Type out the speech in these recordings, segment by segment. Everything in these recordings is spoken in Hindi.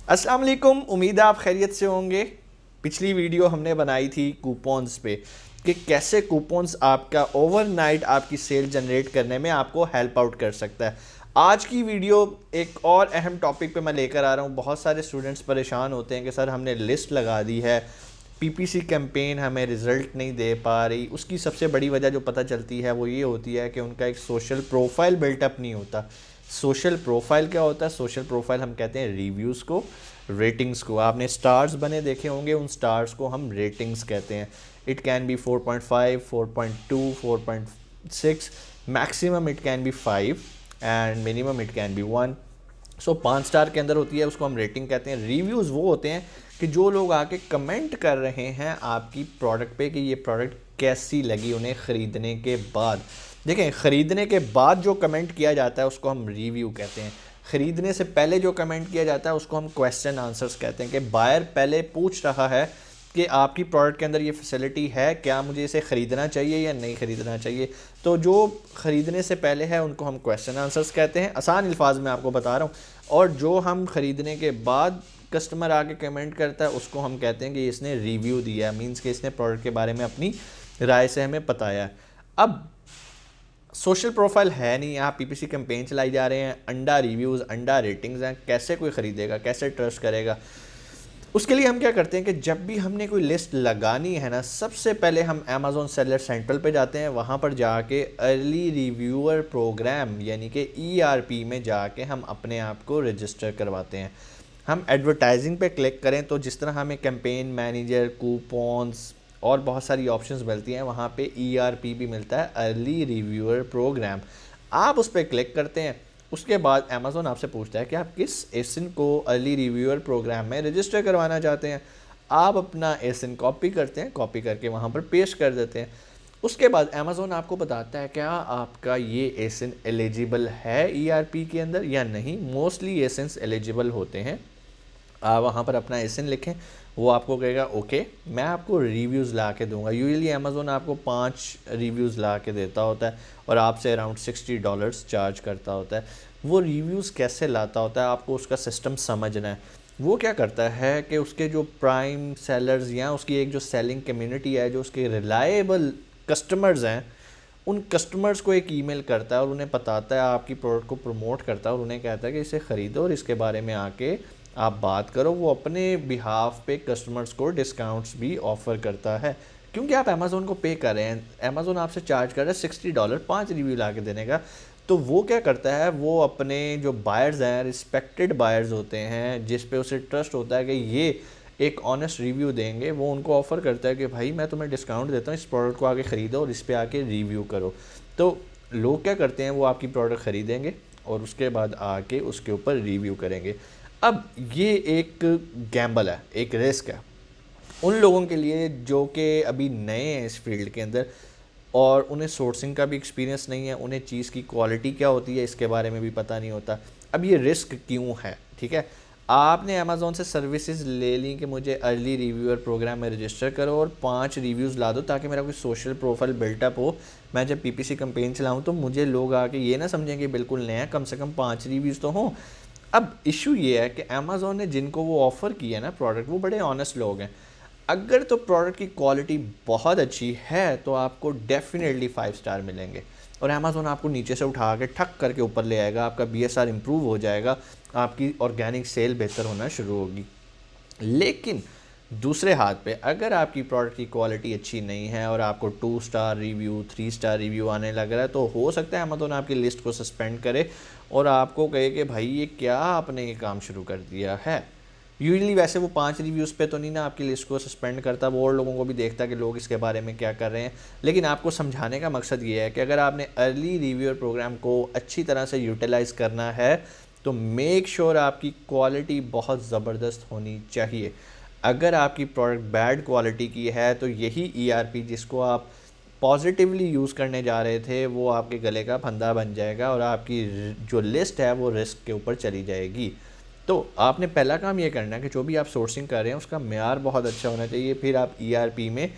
अस्सलाम वालेकुम। उम्मीद है आप खैरियत से होंगे। पिछली वीडियो हमने बनाई थी कूपन्स पे कि कैसे कूपन्स आपका ओवरनाइट आपकी सेल जनरेट करने में आपको हेल्प आउट कर सकता है। आज की वीडियो एक और अहम टॉपिक पे मैं लेकर आ रहा हूँ। बहुत सारे स्टूडेंट्स परेशान होते हैं कि सर हमने लिस्ट लगा दी है, पीपीसी कैंपेन हमें रिज़ल्ट नहीं दे पा रही। उसकी सबसे बड़ी वजह जो पता चलती है वो ये होती है कि उनका एक सोशल प्रोफाइल बिल्टअप नहीं होता। सोशल प्रोफाइल क्या होता है? सोशल प्रोफाइल हम कहते हैं रिव्यूज़ को, रेटिंग्स को। आपने स्टार्स बने देखे होंगे, उन स्टार्स को हम रेटिंग्स कहते हैं। It can be 4.5, 4.2, 4.6, maximum it can be 5 and minimum it can be 1। So 5 star के अंदर होती है, उसको हम रेटिंग कहते हैं। रिव्यूज़ वो होते हैं कि जो लोग आके कमेंट कर रहे हैं आपकी प्रोडक्ट पे कि ये प्रोडक्ट कैसी लगी उन्हें ख़रीदने के बाद। देखें, ख़रीदने के बाद जो कमेंट किया जाता है उसको हम रिव्यू कहते हैं। ख़रीदने से पहले जो कमेंट किया जाता है उसको हम क्वेश्चन आंसर्स कहते हैं कि बायर पहले पूछ रहा है कि आपकी प्रोडक्ट के अंदर ये फैसिलिटी है, क्या मुझे इसे ख़रीदना चाहिए या नहीं ख़रीदना चाहिए। तो जो ख़रीदने से पहले है उनको हम क्वेश्चन आंसर्स कहते हैं, आसान अल्फाज में आपको बता रहा हूँ। और जो हम ख़रीदने के बाद कस्टमर आके कमेंट करता है उसको हम कहते हैं कि इसने रिव्यू दिया, मींस कि इसने प्रोडक्ट के बारे में अपनी राय से हमें बताया है। अब सोशल प्रोफाइल है नहीं, यहाँ पीपीसी कैंपेन चलाई जा रहे हैं, अंडा रिव्यूज़, अंडा रेटिंग्स हैं, कैसे कोई ख़रीदेगा, कैसे ट्रस्ट करेगा। उसके लिए हम क्या करते हैं कि जब भी हमने कोई लिस्ट लगानी है ना, सबसे पहले हम अमेज़ॉन सेलर सेंट्रल पे जाते हैं। वहाँ पर जाके अर्ली रिव्यूअर प्रोग्राम यानी कि ईआरपी में जाके हम अपने आप को रजिस्टर करवाते हैं। हम एडवर्टाइजिंग पे क्लिक करें तो जिस तरह हमें कैंपेन मैनेजर, कूपन्स और बहुत सारी ऑप्शंस मिलती हैं, वहाँ पे ईआरपी भी मिलता है, अर्ली रिव्यूअर प्रोग्राम। आप उस पर क्लिक करते हैं। उसके बाद अमेज़ॉन आपसे पूछता है कि आप किस एसिन को अर्ली रिव्यूअर प्रोग्राम में रजिस्टर करवाना चाहते हैं। आप अपना एसिन कॉपी करते हैं, कॉपी करके वहाँ पर पेस्ट कर देते हैं। उसके बाद अमेज़ॉन आपको बताता है क्या आपका ये एसिन एलिजिबल है ईआरपी के अंदर या नहीं। मोस्टली एसिन्स एलिजिबल होते हैं। आप वहाँ पर अपना एसिन लिखें, वो आपको कहेगा ओके मैं आपको रिव्यूज़ ला के दूंगा। यूजुअली अमेज़ॉन आपको 5 रिव्यूज़ ला के देता होता है और आपसे अराउंड $60 चार्ज करता होता है। वो रिव्यूज़ कैसे लाता होता है आपको उसका सिस्टम समझना है। वो क्या करता है कि उसके जो प्राइम सेलर्स या उसकी एक जो सेलिंग कम्युनिटी है, जो उसके रिलायबल कस्टमर्स हैं, उन कस्टमर्स को एक ईमेल करता है और उन्हें बताता है, आपकी प्रोडक्ट को प्रमोट करता है और उन्हें कहता है कि इसे ख़रीदो और इसके बारे में आके आप बात करो। वो अपने बिहाफ पे कस्टमर्स को डिस्काउंट्स भी ऑफ़र करता है क्योंकि आप अमेज़ॉन को पे कर रहे हैं। अमेज़ॉन आपसे चार्ज कर रहा है $60 5 रिव्यू ला के देने का। तो वो क्या करता है, वो अपने जो बायर्स हैं, रिस्पेक्टेड बायर्स होते हैं जिस पे उसे ट्रस्ट होता है कि ये एक ऑनेस्ट रिव्यू देंगे, वो उनको ऑफ़र करता है कि भाई मैं तुम्हें डिस्काउंट देता हूँ, इस प्रोडक्ट को आके ख़रीदो और इस पे आके रिव्यू करो। तो लोग क्या करते हैं, वो आपकी प्रोडक्ट ख़रीदेंगे और उसके बाद आके उसके ऊपर रिव्यू करेंगे। अब ये एक गैम्बल है, एक रिस्क है उन लोगों के लिए जो कि अभी नए हैं इस फील्ड के अंदर और उन्हें सोर्सिंग का भी एक्सपीरियंस नहीं है, उन्हें चीज़ की क्वालिटी क्या होती है इसके बारे में भी पता नहीं होता। अब ये रिस्क क्यों है? ठीक है, आपने अमेज़ॉन से सर्विसेज ले ली कि मुझे अर्ली रिव्यूअर प्रोग्राम में रजिस्टर करो और 5 रिव्यूज़ ला दो ताकि मेरा कोई सोशल प्रोफाइल बिल्टअप हो। मैं जब पीपीसी कैंपेन चलाऊँ तो मुझे लोग आके ये ना समझें कि बिल्कुल नया, कम से कम 5 रिव्यूज़ तो हों। अब इशू ये है कि अमेज़ॉन ने जिनको वो ऑफ़र किया ना प्रोडक्ट, वो बड़े ऑनेस्ट लोग हैं। अगर तो प्रोडक्ट की क्वालिटी बहुत अच्छी है तो आपको डेफिनेटली 5 स्टार मिलेंगे और अमेज़ॉन आपको नीचे से उठा के ठक करके ऊपर ले आएगा, आपका बीएसआर इम्प्रूव हो जाएगा, आपकी ऑर्गेनिक सेल बेहतर होना शुरू होगी। लेकिन दूसरे हाथ पे अगर आपकी प्रोडक्ट की क्वालिटी अच्छी नहीं है और आपको 2 स्टार रिव्यू, 3 स्टार रिव्यू आने लग रहा है, तो हो सकता है अमेज़ॉन आपकी लिस्ट को सस्पेंड करे और आपको कहे कि भाई ये क्या आपने ये काम शुरू कर दिया है। यूजुअली वैसे वो 5 रिव्यूज़ पे तो नहीं ना आपकी लिस्ट को सस्पेंड करता, वो और लोगों को भी देखता है कि लोग इसके बारे में क्या कर रहे हैं। लेकिन आपको समझाने का मकसद ये है कि अगर आपने अर्ली रिव्यूअर प्रोग्राम को अच्छी तरह से यूटिलाइज़ करना है तो मेक श्योर आपकी क्वालिटी बहुत ज़बरदस्त होनी चाहिए। अगर आपकी प्रोडक्ट बैड क्वालिटी की है तो यही ईआरपी जिसको आप पॉजिटिवली यूज़ करने जा रहे थे वो आपके गले का फंदा बन जाएगा और आपकी जो लिस्ट है वो रिस्क के ऊपर चली जाएगी। तो आपने पहला काम ये करना है कि जो भी आप सोर्सिंग कर रहे हैं उसका मेयार बहुत अच्छा होना चाहिए। फिर आप ईआरपी में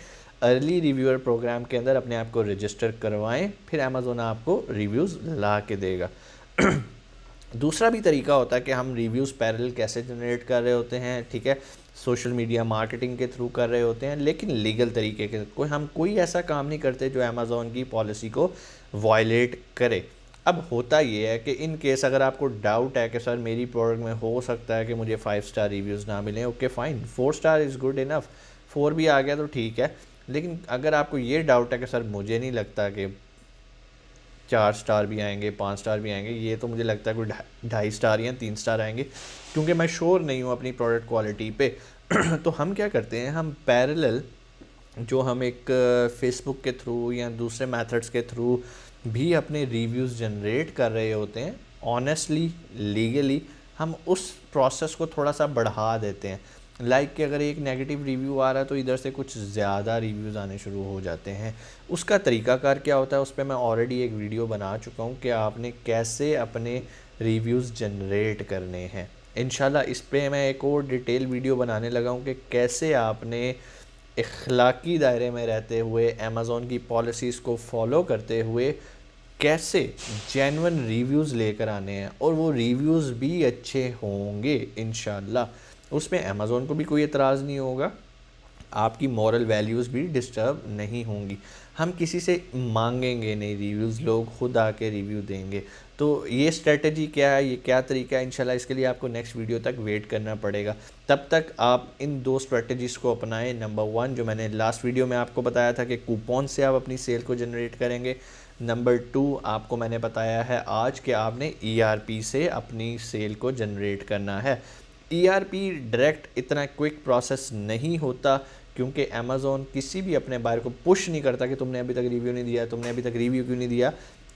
अर्ली रिव्यूअर प्रोग्राम के अंदर अपने आप को रजिस्टर करवाएं, फिर अमेज़ॉन आपको रिव्यूज़ ला के देगा। दूसरा भी तरीका होता है कि हम रिव्यूज़ पैरेलल कैसे जनरेट कर रहे होते हैं, ठीक है, सोशल मीडिया मार्केटिंग के थ्रू कर रहे होते हैं, लेकिन लीगल तरीके के हम कोई ऐसा काम नहीं करते जो अमेज़ॉन की पॉलिसी को वायलेट करे। अब होता ये है कि इन केस अगर आपको डाउट है कि सर मेरी प्रोडक्ट में हो सकता है कि मुझे 5 स्टार रिव्यूज़ ना मिलें, okay fine, 4 star is good enough, 4 भी आ गया तो ठीक है। लेकिन अगर आपको ये डाउट है कि सर मुझे नहीं लगता कि 4 स्टार भी आएंगे, 5 स्टार भी आएंगे, ये तो मुझे लगता है कोई 2.5 स्टार या 3 स्टार आएंगे, क्योंकि मैं श्योर नहीं हूँ अपनी प्रोडक्ट क्वालिटी पे तो हम क्या करते हैं, हम पैरेलल जो हम एक फेसबुक के थ्रू या दूसरे मेथड्स के थ्रू भी अपने रिव्यूज़ जनरेट कर रहे होते हैं, ऑनेस्टली लीगली हम उस प्रोसेस को थोड़ा सा बढ़ा देते हैं। लाइक कि अगर एक नेगेटिव रिव्यू आ रहा है तो इधर से कुछ ज़्यादा रिव्यूज़ आने शुरू हो जाते हैं। उसका तरीकाकार क्या होता है, उस पर मैं ऑलरेडी एक वीडियो बना चुका हूँ कि आपने कैसे अपने रिव्यूज़ जनरेट करने हैं। इंशाल्लाह इस पर मैं एक और डिटेल वीडियो बनाने लगा हूँ कि कैसे आपने इखलाकी दायरे में रहते हुए अमेज़ॉन की पॉलिसीज़ को फॉलो करते हुए कैसे जेन्युइन रिव्यूज़ लेकर आने हैं, और वो रिव्यूज़ भी अच्छे होंगे इंशाल्लाह। उसमें अमेज़ॉन को भी कोई एतराज़ नहीं होगा, आपकी मॉरल वैल्यूज़ भी डिस्टर्ब नहीं होंगी। हम किसी से मांगेंगे नहीं रिव्यूज़, लोग खुद आके रिव्यू देंगे। तो ये स्ट्रेटजी क्या है, ये क्या तरीका है, इंशाल्लाह इसके लिए आपको नेक्स्ट वीडियो तक वेट करना पड़ेगा। तब तक आप इन 2 स्ट्रेटजीज़ को अपनाएं। नंबर 1 जो मैंने लास्ट वीडियो में आपको बताया था कि कूपन से आप अपनी सेल को जनरेट करेंगे। नंबर 2 आपको मैंने बताया है आज कि आपने ERP से अपनी सेल को जनरेट करना है। ERP डायरेक्ट इतना क्विक प्रोसेस नहीं होता, क्योंकि अमेज़ॉन किसी भी अपने बायर को पुश नहीं करता कि तुमने अभी तक रिव्यू नहीं दिया, तुमने अभी तक रिव्यू क्यों नहीं दिया।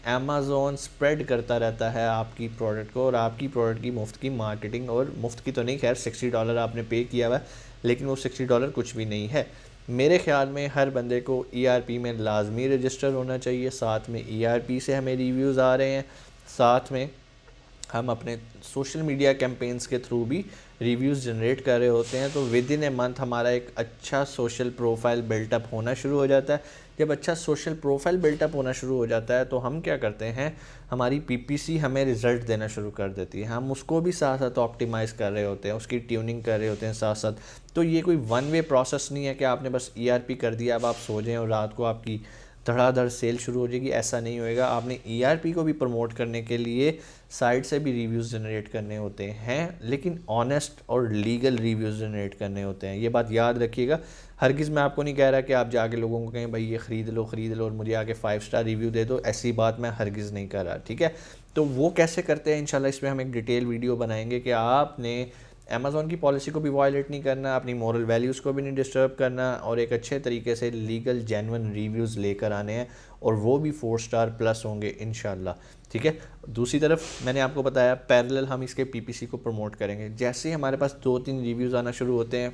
अमेज़ॉन स्प्रेड करता रहता है आपकी प्रोडक्ट को, और आपकी प्रोडक्ट की मुफ्त की मार्केटिंग, और मुफ्त की तो नहीं, खैर $60 आपने पे किया हुआ है, लेकिन वो $60 कुछ भी नहीं है। मेरे ख़्याल में हर बंदे को ERP में लाजमी रजिस्टर होना चाहिए। साथ में ERP से हमें रिव्यूज़ आ रहे हैं, साथ में हम अपने सोशल मीडिया कैंपेन्स के थ्रू भी रिव्यूज़ जनरेट कर रहे होते हैं। तो विद इन ए मंथ हमारा एक अच्छा सोशल प्रोफाइल बिल्टअप होना शुरू हो जाता है। जब अच्छा सोशल प्रोफाइल बिल्टअप होना शुरू हो जाता है तो हम क्या करते हैं, हमारी PPC हमें रिज़ल्ट देना शुरू कर देती है। हम उसको भी साथ साथ ऑप्टिमाइज़ कर रहे होते हैं, उसकी ट्यूनिंग कर रहे होते हैं साथ साथ। तो ये कोई वन वे प्रोसेस नहीं है कि आपने बस ERP कर दिया, अब आप सो जाएँ और रात को आपकी धड़ाधड़ सेल शुरू हो जाएगी। ऐसा नहीं होएगा। आपने ERP को भी प्रमोट करने के लिए साइट से भी रिव्यूज़ जनरेट करने होते हैं, लेकिन ऑनेस्ट और लीगल रिव्यूज़ जनरेट करने होते हैं। ये बात याद रखिएगा। हरगिज़ मैं आपको नहीं कह रहा कि आप जाके लोगों को कहें भाई ये ख़रीद लो और मुझे आके 5 स्टार रिव्यू दे दो, ऐसी बात मैं हरगिज़ नहीं कर रहा, ठीक है। तो वो कैसे करते हैं इंशाल्लाह इस पर हम एक डिटेल वीडियो बनाएंगे कि आपने अमेज़ॉन की पॉलिसी को भी वायलेट नहीं करना, अपनी मॉरल वैल्यूज़ को भी नहीं डिस्टर्ब करना, और एक अच्छे तरीके से लीगल जेन्युइन रिव्यूज़ लेकर आने हैं, और वो भी 4 स्टार प्लस होंगे इंशाल्लाह, ठीक है। दूसरी तरफ मैंने आपको बताया पैरेलल हम इसके PPC को प्रमोट करेंगे। जैसे ही हमारे पास 2-3 रिव्यूज़ आना शुरू होते हैं,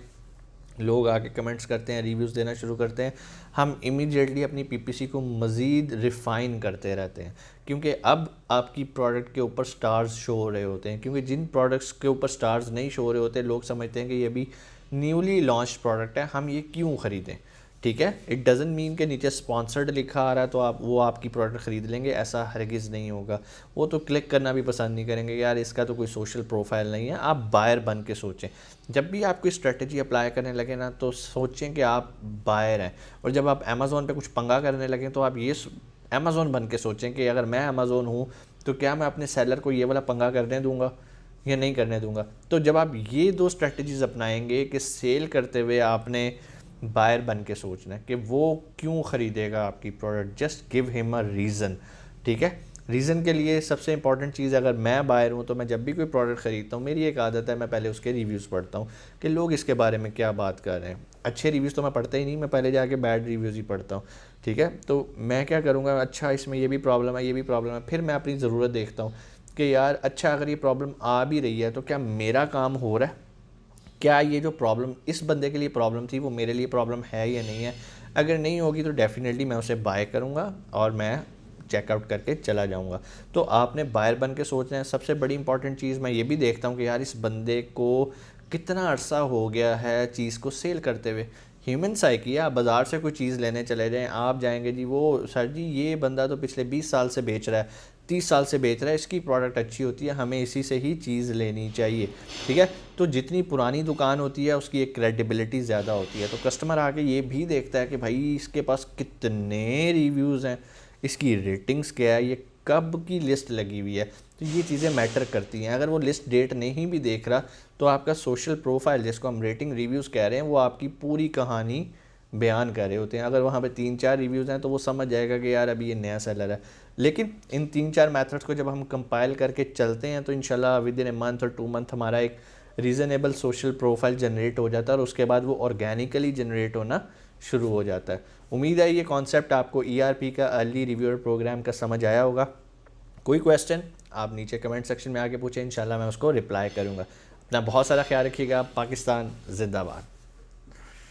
लोग आके कमेंट्स करते हैं, रिव्यूज़ देना शुरू करते हैं, हम इमीडिएटली अपनी PPC को मज़ीद रिफ़ाइन करते रहते हैं, क्योंकि अब आपकी प्रोडक्ट के ऊपर स्टार्स शो हो रहे होते हैं। क्योंकि जिन प्रोडक्ट्स के ऊपर स्टार्स नहीं शो हो रहे होते, लोग समझते हैं कि ये भी न्यूली लॉन्च प्रोडक्ट है, हम ये क्यों ख़रीदें, ठीक है। इट डज़ंट मीन कि नीचे स्पॉन्सर्ड लिखा आ रहा है तो आप वो आपकी प्रोडक्ट ख़रीद लेंगे, ऐसा हरगिज़ नहीं होगा। वो तो क्लिक करना भी पसंद नहीं करेंगे, यार इसका तो कोई सोशल प्रोफाइल नहीं है। आप बायर बन के सोचें। जब भी आप कोई स्ट्रेटजी अप्लाई करने लगे ना, तो सोचें कि आप बायर हैं, और जब आप अमेज़ॉन पे कुछ पंगा करने लगें तो आप ये अमेज़ॉन बन के सोचें कि अगर मैं अमेज़ॉन हूँ तो क्या मैं अपने सेलर को ये वाला पंगा करने दूँगा या नहीं करने दूँगा। तो जब आप ये 2 स्ट्रेटजीज़ अपनाएंगे कि सेल करते हुए आपने बायर बन के सोचना है कि वो क्यों ख़रीदेगा आपकी product, just give him a reason, ठीक है। रीज़न के लिए सबसे इंपॉर्टेंट चीज़, अगर मैं बायर हूँ तो मैं जब भी कोई प्रोडक्ट ख़रीदता हूँ, मेरी एक आदत है, मैं पहले उसके रिव्यूज़ पढ़ता हूँ कि लोग इसके बारे में क्या बात कर रहे हैं। अच्छे रिव्यूज़ तो मैं पढ़ता ही नहीं, मैं पहले जाके बैड रिव्यूज़ ही पढ़ता हूँ, ठीक है। तो मैं क्या करूँगा, अच्छा इसमें ये भी प्रॉब्लम है, ये भी प्रॉब्लम है, फिर मैं अपनी ज़रूरत देखता हूँ कि यार अच्छा अगर ये प्रॉब्लम आ भी रही है तो क्या मेरा काम हो रहा है, क्या ये जो प्रॉब्लम इस बंदे के लिए प्रॉब्लम थी वो मेरे लिए प्रॉब्लम है या नहीं है। अगर नहीं होगी तो डेफ़िनेटली मैं उसे बाय करूँगा और मैं चेकआउट करके चला जाऊँगा। तो आपने बायर बन के सोचना है। सबसे बड़ी इंपॉर्टेंट चीज़ मैं ये भी देखता हूँ कि यार इस बंदे को कितना अरसा हो गया है चीज़ को सेल करते हुए। ह्यूमन साइकी, आप बाज़ार से कोई चीज़ लेने चले जाएँ, आप जाएंगे जी वो सर जी ये बंदा तो पिछले 20 साल से बेच रहा है, 30 साल से बेच रहा है, इसकी प्रोडक्ट अच्छी होती है, हमें इसी से ही चीज़ लेनी चाहिए, ठीक है। तो जितनी पुरानी दुकान होती है उसकी एक क्रेडिबिलिटी ज़्यादा होती है, तो कस्टमर आके ये भी देखता है कि भाई इसके पास कितने रिव्यूज़ हैं, इसकी रेटिंग्स क्या है, ये कब की लिस्ट लगी हुई है, तो ये चीज़ें मैटर करती हैं। अगर वो लिस्ट डेट नहीं भी देख रहा तो आपका सोशल प्रोफाइल, जिसको हम रेटिंग रिव्यूज़ कह रहे हैं, वो आपकी पूरी कहानी बयान कर रहे होते हैं। अगर वहाँ पे 3-4 रिव्यूज़ हैं तो वो समझ जाएगा कि यार अभी ये नया सेलर है। लेकिन इन 3-4 मेथड्स को जब हम कंपाइल करके चलते हैं तो इंशाल्लाह विद इन ए मंथ और 2 मंथ हमारा एक रीज़नेबल सोशल प्रोफाइल जनरेट हो जाता है और उसके बाद वो ऑर्गेनिकली जनरेट होना शुरू हो जाता है। उम्मीद है ये कॉन्सेप्ट आपको ERP का अर्ली रिव्यूअर प्रोग्राम का समझ आया होगा। कोई क्वेश्चन आप नीचे कमेंट सेक्शन में आके पूछें, इंशाल्लाह मैं उसको रिप्लाई करूँगा। अपना बहुत सारा ख्याल रखिएगा। पाकिस्तान जिंदाबाद।